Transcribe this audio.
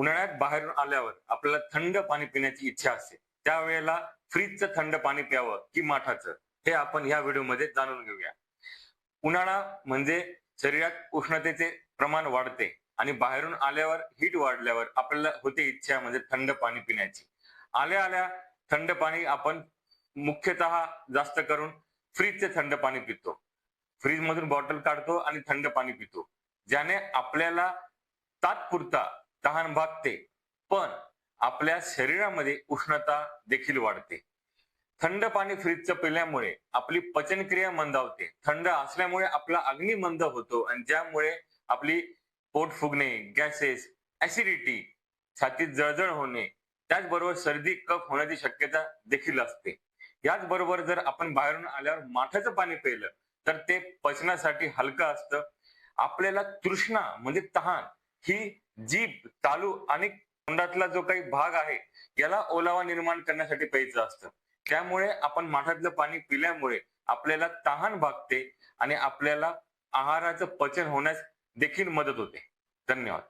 उन्हाळ्यात बाहेरून आल्यावर आपल्याला थंड पाणी पिण्याची इच्छा असते. त्यावेळेला फ्रीजचं थंड पाणी प्यावं की माठाचं, हे आपण या व्हिडिओमध्ये जाणून घेऊया. उन्हाळा म्हणजे शरीरात उष्णतेचे प्रमाण वाढते आणि बाहेरून आल्यावर हीट वाढल्यावर आपल्याला होते इच्छा म्हणजे थंड पाणी पिण्याची. आल्या आल्या थंड पाणी आपण मुख्यतः जास्त करून फ्रीजचे थंड पाणी पितो. फ्रीज मधून बॉटल काढतो आणि थंड पाणी पितो, ज्याने आपल्याला तात्पुरता तहान भागते, पण आपल्या शरीरामध्ये उष्णता देखील वाढते. थंड पाणी फ्रीजचं पिल्यामुळे आपली पचनक्रिया मंदावते. थंड असल्यामुळे आपला अग्नी मंद होतो आणि ज्यामुळे आपली पोट फुगणे, गॅसेस, ऍसिडिटी, छातीत जळजळ होणे, त्याचबरोबर सर्दी, कफ होण्याची शक्यता देखील असते. याचबरोबर जर आपण बाहेरून आल्यावर माठाचं पाणी पिलं तर ते पचनासाठी हलकं असतं. आपल्याला तृष्णा म्हणजे तहान ही जीभ, तालू आणि तोंडातला जो काही भाग आहे याला ओलावा निर्माण करण्यासाठी प्यायचं असतं. त्यामुळे आपण माठातलं पाणी पिल्यामुळे आपल्याला तहान भागते आणि आपल्याला आहाराचं पचन होण्यास देखील मदत होते. धन्यवाद.